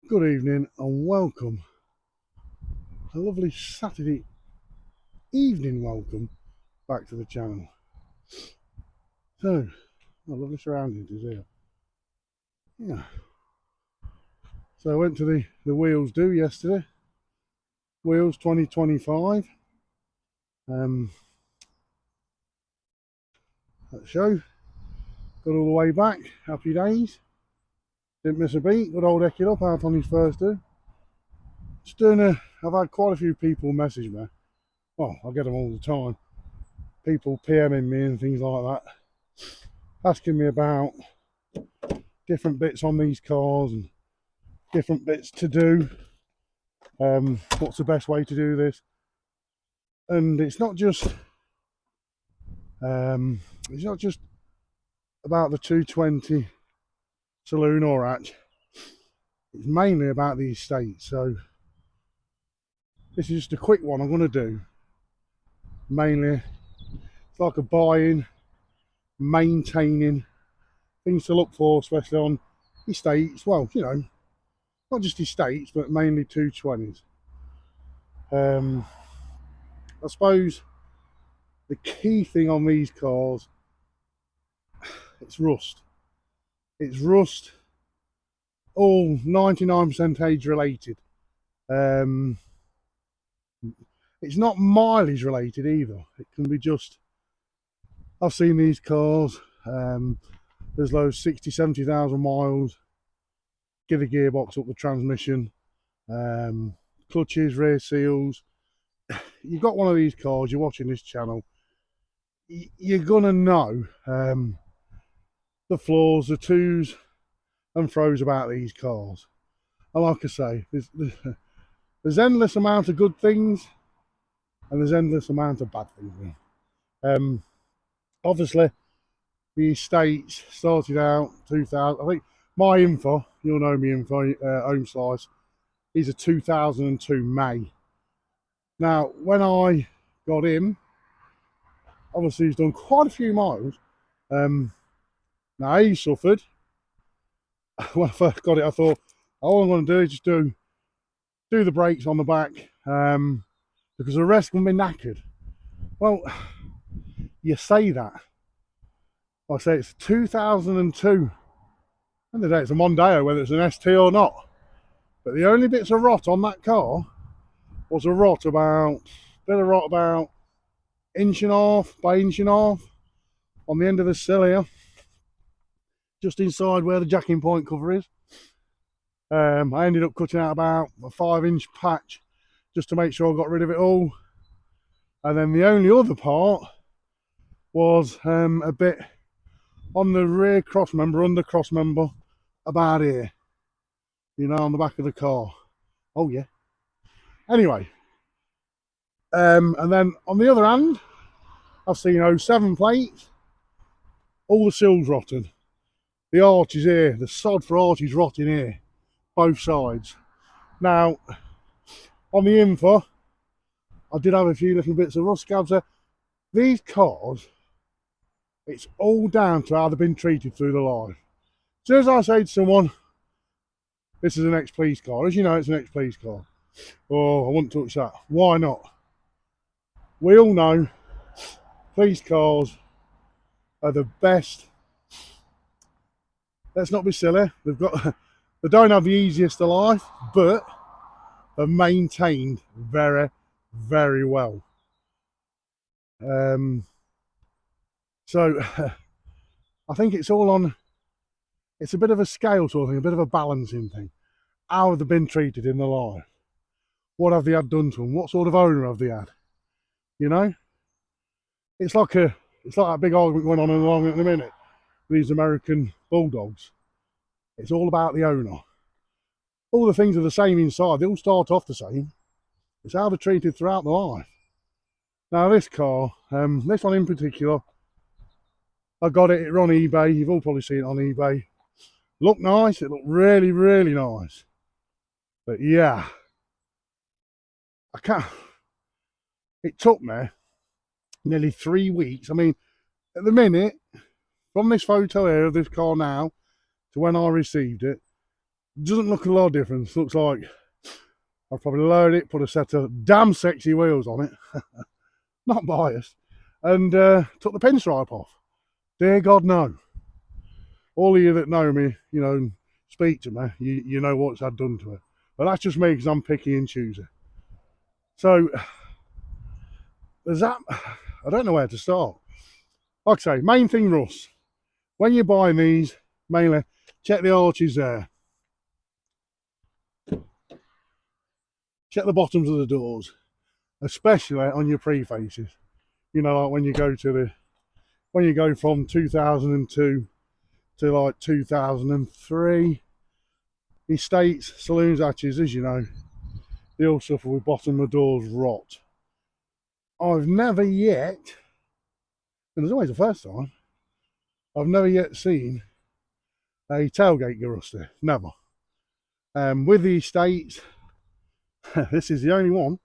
Good evening and welcome. A lovely Saturday evening welcome back to the channel. So, lovely surroundings is here. Yeah. So I went to the wheels do yesterday. Wheels 2025. That show. Got all the way back. Happy days. Didn't miss a beat. Good old Eck it up out on his first do. Just doing I've had quite a few people message me. Well, I get them all the time. People PMing me and things like that. Asking me about different bits on these cars and different bits to do. What's the best way to do this? And it's not just about the 220 saloon or hatch. It's mainly about the estate. So this is just a quick one I'm going to do. Mainly, it's like a buying, maintaining, things to look for, especially on estates. Well, you know, not just estates, but mainly 220s. I suppose the key thing on these cars, it's rust. It's rust, all 99% age related. It's not mileage related either. It can be just, I've seen these cars, there's those 60, 70,000 miles, give the gearbox up, the transmission, clutches, rear seals. You've got one of these cars, you're watching this channel, you're gonna know the flaws, the twos and fro's about these cars. And like I say, there's endless amount of good things and there's endless amount of bad things. Obviously, the estates started out 2000. I think my info, you'll know me info, home slice, is a 2002 May. Now, when I got him, obviously he's done quite a few miles. Now he suffered. When I first got it, I thought all I'm going to do is just do the brakes on the back, because the rest can be knackered. Well, you say that. I say it's 2002. And the day it's a Mondeo, whether it's an ST or not. But the only bits of rot on that car was a bit of rot about inch and a half by inch and a half on the end of the sill here, just inside where the jacking point cover is. I ended up cutting out about a 5-inch patch just to make sure I got rid of it all. And then the only other part was a bit on the rear cross member, under cross member, about here, you know, on the back of the car. Oh yeah. Anyway, and then on the other hand, I've seen 07 plates, all the sills rotten. The arch is here, the sod for arch is rotting here, both sides. Now, on the info, I did have a few little bits of rust scabs there. These cars, it's all down to how they've been treated through the life. As soon as I say to someone, this is an ex-police car, as you know, it's an ex-police car. Oh, I wouldn't touch that. Why not? We all know police cars are the best. Let's not be silly. They don't have the easiest of life, but they're maintained very, very well. So I think it's all on. It's a bit of a scale sort of thing, a bit of a balancing thing. How have they been treated in their life? What have they had done to them? What sort of owner have they had? You know, it's like that big argument going on along at the minute. These American bulldogs. It's all about the owner. All the things are the same inside. They all start off the same. It's how they're treated throughout their life. Now this car, this one in particular, I got it on eBay. You've all probably seen it on eBay. Looked nice. It looked really, really nice. But yeah, I can't. It took me nearly 3 weeks. I mean, at the minute, from this photo here of this car now to when I received it, Doesn't look a lot of difference. Looks like I've probably lowered it, put a set of damn sexy wheels on it, not biased, and took the pinstripe off. Dear God, no. All of you that know me, you know, speak to me, you know what's had done to it. But that's just me because I'm picky and choosy. So there's that. I don't know where to start. Like I say, main thing, Russ, when you're buying these, mainly check the arches there. Check the bottoms of the doors, especially on your prefaces. You know, like when you go from 2002 to like 2003, estates, saloons, hatches, as you know, they all suffer with bottom of doors rot. I've never yet, and there's always a first time, I've never yet seen a tailgate get rusty. Never. With the estates, this is the only one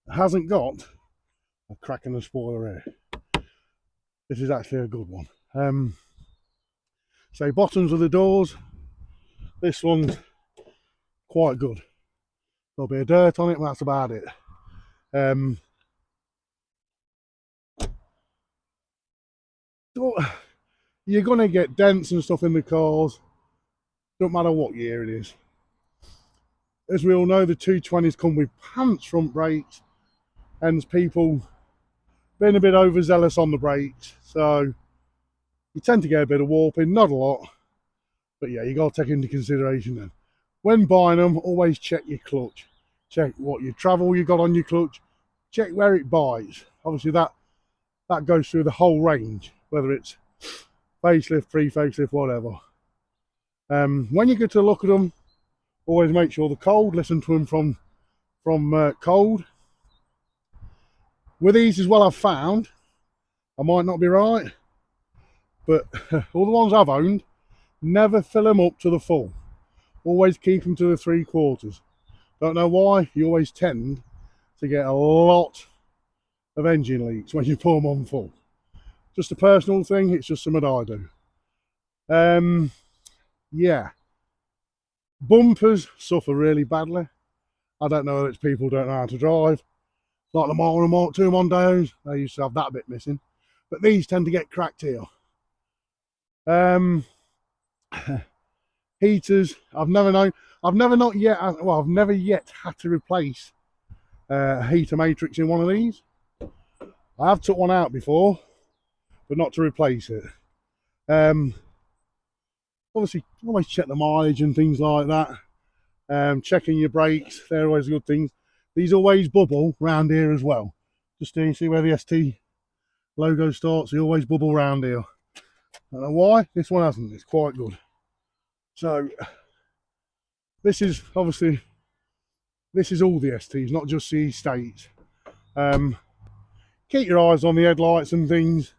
that hasn't got a crack in the spoiler here. This is actually a good one. So bottoms of the doors, this one's quite good. A little bit of dirt on it, but that's about it. You're going to get dents and stuff in the cars, don't matter what year it is. As we all know, the 220s come with pants front brakes, and people being a bit overzealous on the brakes, so you tend to get a bit of warping, not a lot, but yeah, you got to take into consideration then. When buying them, always check your clutch. Check what your travel you got on your clutch. Check where it bites. Obviously that goes through the whole range, whether it's facelift, pre-facelift, whatever. When you get to look at them, always make sure they're cold. Listen to them from cold. With these as well, I've found, I might not be right, but all the ones I've owned, never fill them up to the full. Always keep them to the 3/4. Don't know why, you always tend to get a lot of engine leaks when you pour them on full. Just a personal thing, it's just something I do. Yeah. Bumpers suffer really badly. I don't know whether it's people don't know how to drive. Like the Mark 1 and Mark 2 Mondeos, they used to have that bit missing. But these tend to get cracked here. Heaters, I've never yet had to replace a heater matrix in one of these. I have took one out before, but not to replace it. Obviously, always check the mileage and things like that. Checking your brakes, they're always good things. These always bubble round here as well. Just to see where the ST logo starts, they always bubble round here. I don't know why, this one hasn't, it's quite good. So, this is obviously, this is all the STs, not just the estates. Keep your eyes on the headlights and things.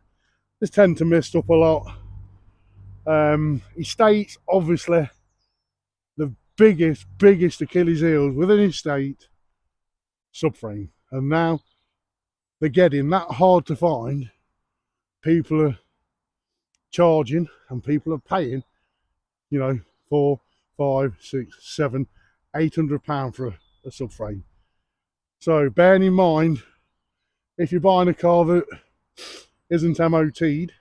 They tend to mist up a lot. Estates, obviously, the biggest Achilles heels within estate, subframe. And now they're getting that hard to find. People are charging and people are paying, you know, £400, £500, £600, £700, £800 for a subframe. So bearing in mind, if you're buying a car that isn't MOT'd,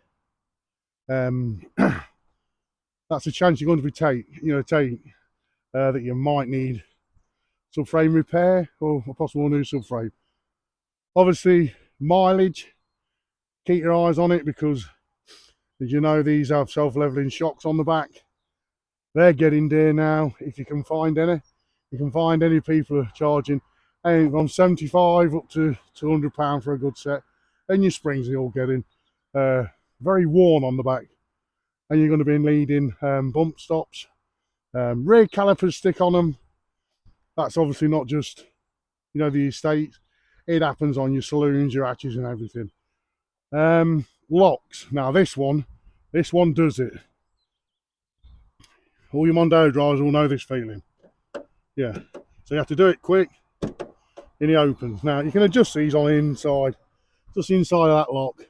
that's a chance you're going to be take that you might need subframe repair or a possible new subframe. Obviously, mileage, keep your eyes on it because, as you know, these have self-leveling shocks on the back. They're getting dear now. If you can find any, people are charging anything from 75 up to £200 for a good set. And your springs are all getting very worn on the back. And you're going to be needing bump stops. Rear calipers stick on them. That's obviously not just, you know, the estates. It happens on your saloons, your hatches and everything. Locks. Now this one does it. All your Mondeo drivers will know this feeling. Yeah. So you have to do it quick and it opens. Now you can adjust these on the inside. Just inside of that lock,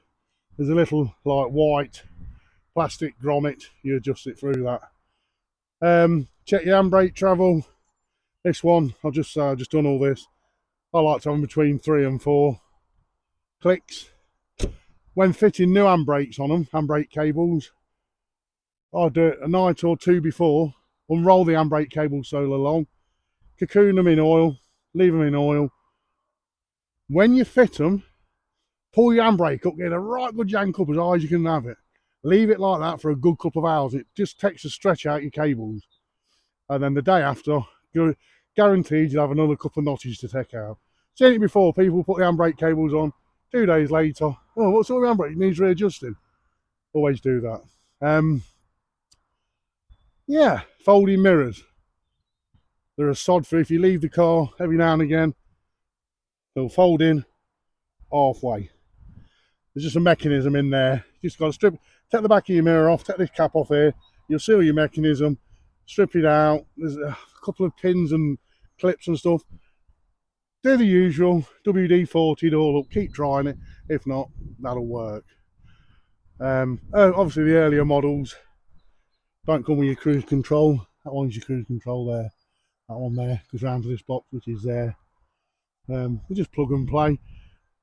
there's a little like white plastic grommet. You adjust it through that. Check your handbrake travel. This one, I've just done all this. I like to have them between 3 and 4 clicks. When fitting new handbrakes on them, handbrake cables, I'll do it a night or two before, unroll the handbrake cable so along, cocoon them in oil, leave them in oil. When you fit them, pull your handbrake up, get a right good yank up as high as you can have it. Leave it like that for a good couple of hours. It just takes the stretch out your cables. And then the day after, you're guaranteed you'll have another couple of notches to take out. Seen it before, people put the handbrake cables on, 2 days later, oh, what's all the handbrake? It needs readjusting. Always do that. Yeah, folding mirrors. They're a sod for if you leave the car every now and again, they'll fold in halfway. There's just a mechanism in there. You just got to strip, take the back of your mirror off, take this cap off here, you'll seal your mechanism, strip it out. There's a couple of pins and clips and stuff. Do the usual, WD-40 it all up, keep trying it. If not, that'll work. Obviously the earlier models don't come with your cruise control. That one's your cruise control there. That one there goes round to this box, which is there. You just plug and play.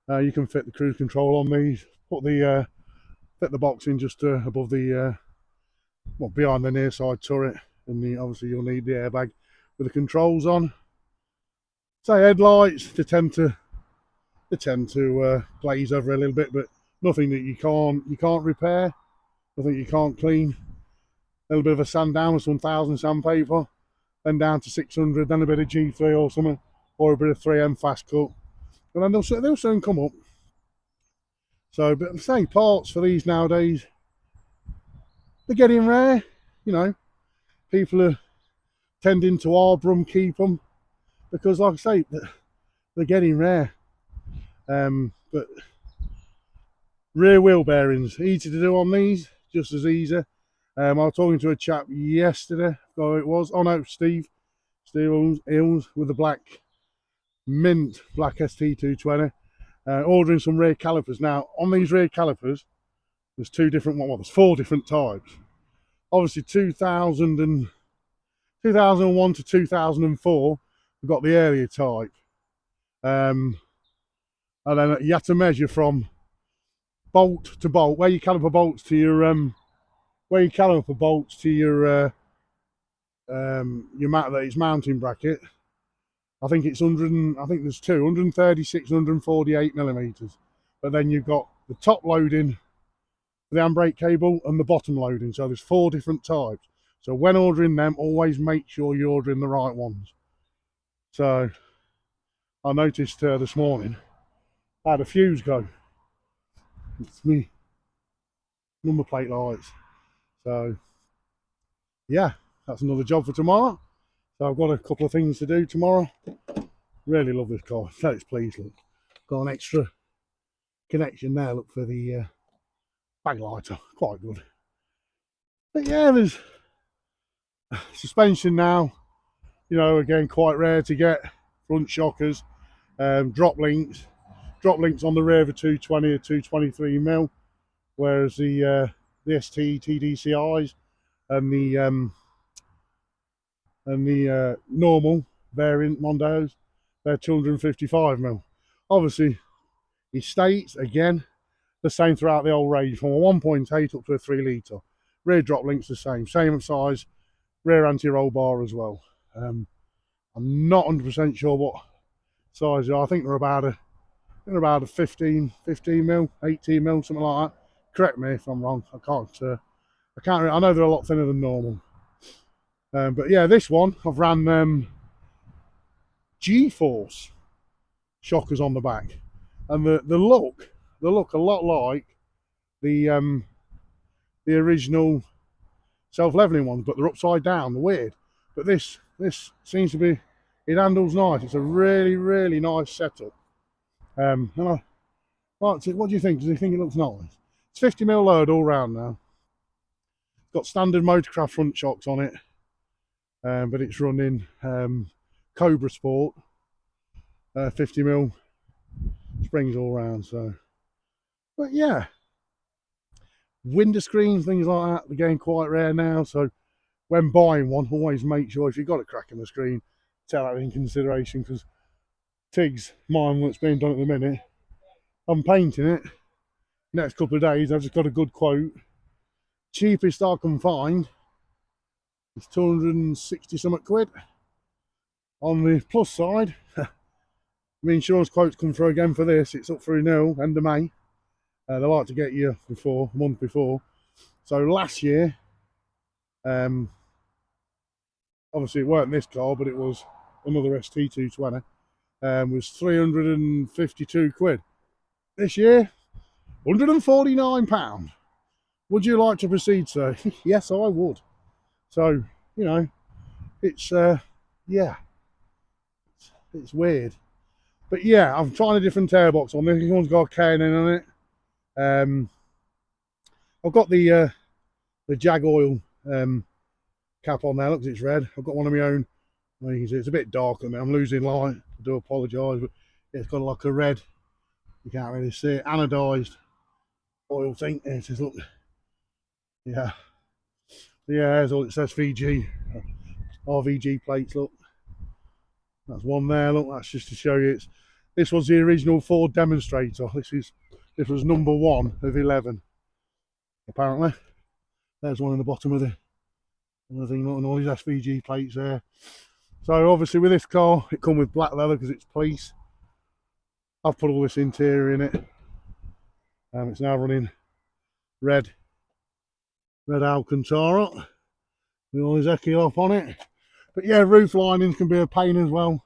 You can fit the cruise control on these. Put the fit the box in just above the well, behind the near side turret, and obviously you'll need the airbag with the controls on. Say headlights, they tend to glaze over a little bit, but nothing that you can't repair, nothing you can't clean. A little bit of a sand down with some 1000 sandpaper, then down to 600, then a bit of G3 or something, or a bit of 3M fast cut, and then they'll soon come up. So, but say parts for these nowadays, they're getting rare. You know, people are tending to arbor keep them because, like I say, they're getting rare. But rear wheel bearings, easy to do on these, just as easy. I was talking to a chap yesterday, who it was, oh no, Steve Hills with the black ST220, ordering some rear calipers. Now, on these rear calipers, there's there's 4 different types. Obviously, 2001 to 2004, we've got the earlier type. And then you have to measure from bolt to bolt, where your caliper bolts to your mounting bracket. I think it's I think there's 136 and 148 millimeters. But then you've got the top loading for the handbrake cable and the bottom loading. So there's 4 different types. So when ordering them, always make sure you're ordering the right ones. So I noticed this morning, I had a fuse go. It's me number plate lights. So yeah, that's another job for tomorrow. So I've got a couple of things to do tomorrow. Really love this car. So it's pleased, look. Got an extra connection there, look, for the bag lighter. Quite good. But yeah, there's suspension now. You know, again, quite rare to get. Front shockers, drop links on the rear of a 220 or 223 mil, whereas the ST TDCIs and the normal variant Mondeos, they're 255 mil. Obviously, it states again the same throughout the whole range, from a 1.8 up to a 3 litre. Rear drop links the same size, rear anti-roll bar as well. I'm not 100% sure what size they are. I think they're about a 15 mil, 18 mil, something like that. Correct me if I'm wrong. I can't. I know they're a lot thinner than normal. But yeah, this one I've ran G-force shockers on the back, and the look a lot like the original self-leveling ones, but they're upside down. They're weird, but this seems to be, it handles nice. It's a really nice setup. And what do you think? Do you think it looks nice? It's 50 mil load all round now. It's got standard Motorcraft front shocks on it, but it's running Cobra Sport 50 mil springs all round. So, but yeah, window screens, things like that, they're getting quite rare now. So when buying one, always make sure if you've got a crack in the screen, take that in consideration, because Tig's mine that's being done at the minute, I'm painting it next couple of days. I've just got a good quote. Cheapest I can find is 260 something quid. On the plus side, the insurance quotes come through again for this. It's up for renewal end of May. They like to get you before, a month before. So last year, obviously it weren't this car, but it was another ST220. Was 352 quid. This year, £149. Would you like to proceed, sir? Yes, I would. So, you know, it's yeah, it's weird. But yeah, I'm trying a different tailbox on this. This one's got a K&N on it. I've got the Jag oil cap on there. Look, it's red. I've got one of my own. Well, you can see it's a bit dark on me. I'm losing light. I do apologise, but it's got like a red. You can't really see it. Anodised oil thing. There it is. Look. Yeah. Yeah, there's all it says VG. RVG plates. Look. That's one there. Look, that's just to show you. This was the original Ford demonstrator. This was number 1 of 11. Apparently. There's one in the bottom of the thing, and all these SVG plates there. So obviously with this car, it come with black leather because it's police. I've put all this interior in it. It's now running red Alcantara with all his Equilop on it. But yeah, roof linings can be a pain as well.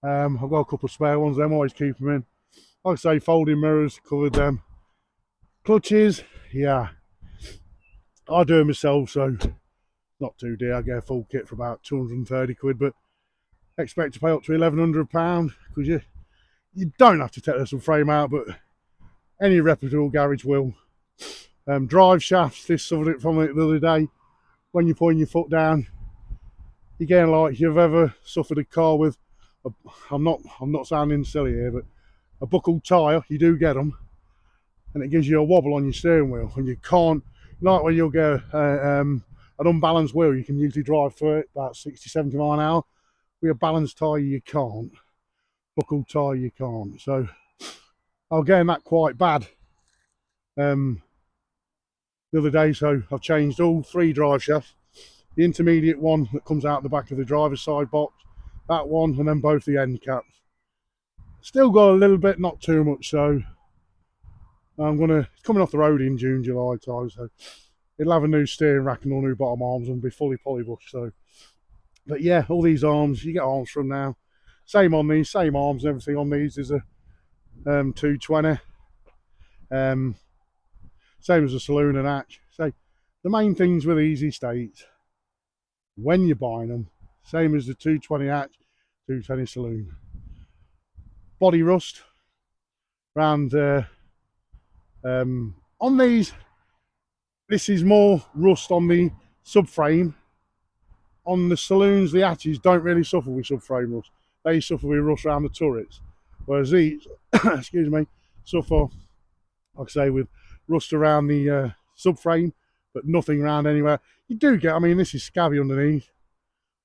I've got a couple of spare ones. I'm always keep them in. Like I say, folding mirrors, covered them. Clutches, yeah, I do them myself, so not too dear. I get a full kit for about 230 quid, but expect to pay up to £1,100 because you don't have to take this frame out, but any reputable garage will. Drive shafts, this suffered it from it the other day. When you're putting your foot down, you're getting like you've ever suffered a car with I'm not sounding silly here, but a buckled tyre. You do get them, and it gives you a wobble on your steering wheel, and you can't, like when you'll get an unbalanced wheel, you can usually drive through it about 60-70 mile an hour. With a balanced tyre you can't, buckled tyre you can't. So I was getting that quite bad the other day, so I've changed all 3 drive shafts. The intermediate one that comes out the back of the driver's side box, that one, and then both the end caps. Still got a little bit, not too much, so it's coming off the road in June, July time, so it'll have a new steering rack and all new bottom arms and be fully polybushed. So, but yeah, all these arms, you get arms from now. Same on these, same arms and everything on these is a 220. Same as the saloon and hatch. So the main things with these estates, when you're buying them, same as the 220 hatch, 220 saloon. Body rust around on these. This is more rust on the subframe. On the saloons, the hatches don't really suffer with subframe rust. They suffer with rust around the turrets, whereas these, excuse me, suffer, like I say, with rust around the subframe, but nothing around anywhere. You do get, I mean, this is scabby underneath,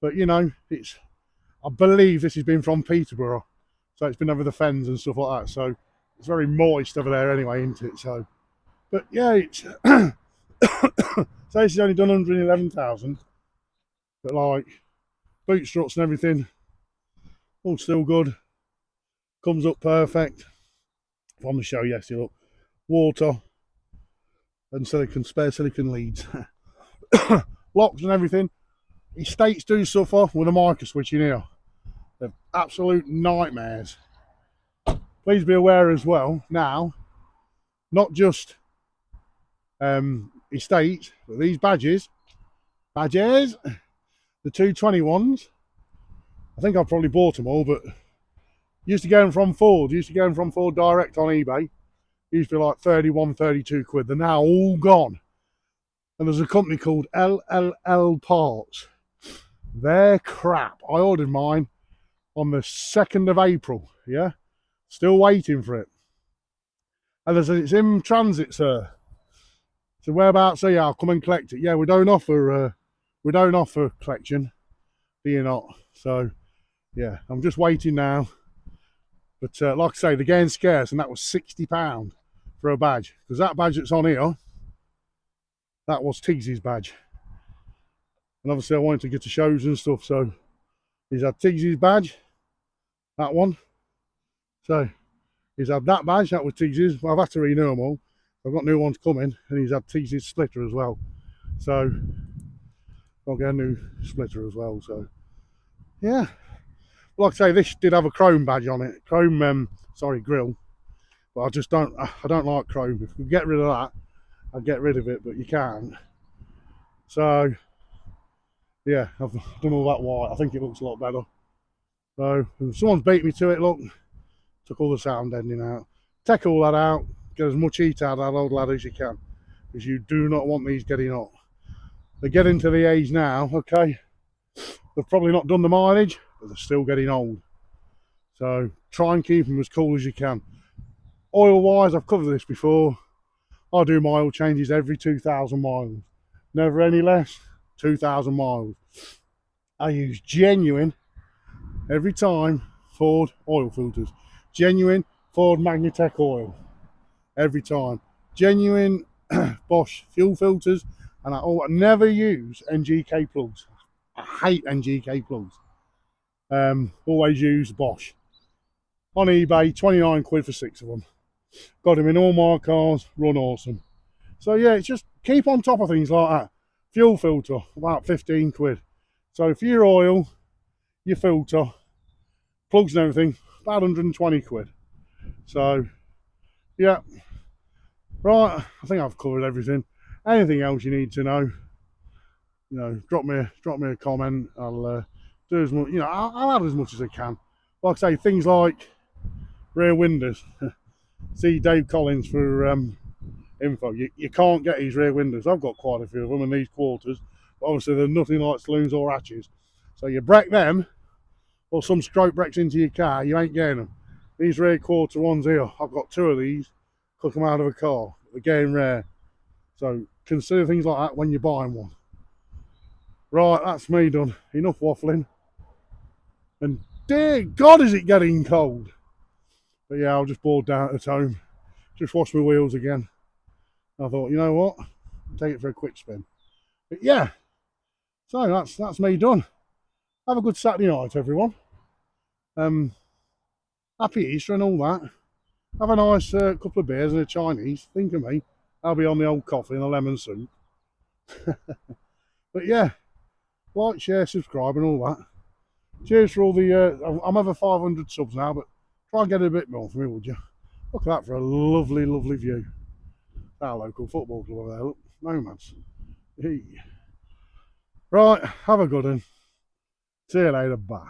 but you know, I believe this has been from Peterborough, so it's been over the fens and stuff like that, so it's very moist over there anyway, isn't it? So, but yeah, it's so this has only done 111,000, but like boot struts and everything, all still good, comes up perfect. On the show, yes, you look, water and spare silicon leads. Locks and everything. Estates do suffer with a micro switch in here. They're absolute nightmares. Please be aware as well, now, not just estates, but these badges, the 220 ones, I think I've probably bought them all, but used to get them from Ford, direct on eBay. Used to be like 31, 32 quid. They're now all gone. And there's a company called LLL Parts. They're crap. I ordered mine on the 2nd of April, yeah? Still waiting for it. And they said, it's in transit, sir. So whereabouts are you? I'll come and collect it. Yeah, we don't offer We don't offer collection, do you not? So yeah, I'm just waiting now. But like I say, they're getting scarce, and that was £60 for a badge. Because that badge that's on here, that was Tiggsy's badge. And obviously I wanted to get to shows and stuff, so he's had Tiggsy's badge, that one. So he's had that badge, that was Tiggsy's. Well, I've had to renew them all. I've got new ones coming, and he's had Tiggsy's splitter as well. So I'll get a new splitter as well. So yeah, like I say, this did have a chrome badge on it, chrome grill. But I just don't like chrome. If we get rid of that, I'd get rid of it, but you can't. So yeah, I've done all that white. I think it looks a lot better. So someone's beat me to it. Look, took all the sound ending out. Take all that out. Get as much heat out of that old lad as you can, because you do not want these getting hot. They're getting to the age now, okay, they've probably not done the mileage, but they're still getting old. So try and keep them as cool as you can. Oil wise, I've covered this before. I do my oil changes every 2,000 miles. Never any less, 2,000 miles. I use genuine, every time, Ford oil filters. Genuine Ford Magnatech oil. Every time. Genuine Bosch fuel filters. And I never use NGK plugs. I hate NGK plugs. Always use Bosch. On eBay, 29 quid for 6 of them. Got them in all my cars, run awesome. So yeah, it's just keep on top of things like that. Fuel filter, about 15 quid. So for your oil, your filter, plugs and everything, about 120 quid. So yeah, right, I think I've covered everything. Anything else you need to know, drop me a comment. I'll do as much, I'll add as much as I can. Like I say, things like rear windows. See Dave Collins for info. You can't get these rear windows. I've got quite a few of them in these quarters, but obviously they're nothing like saloons or hatches. So you break them, or some stroke breaks into your car, you ain't getting them. These rear quarter ones here, I've got 2 of these, cook them out of a car. They're getting rare. So consider things like that when you're buying one. Right, that's me done. Enough waffling. And dear God, is it getting cold. But yeah, I was just bored down at home. Just washed my wheels again. I thought, you know what? I'll take it for a quick spin. But yeah, so that's me done. Have a good Saturday night, everyone. Happy Easter and all that. Have a nice couple of beers and a Chinese. Think of me. I'll be on the old coffee and a lemon soup. But yeah, like, share, subscribe and all that. Cheers for all the... I'm over 500 subs now, but try and get a bit more for me, would you? Look at that for a lovely, lovely view. Our local football club over there, look. Nomads. Hey. Right, have a good one. See you later, bye.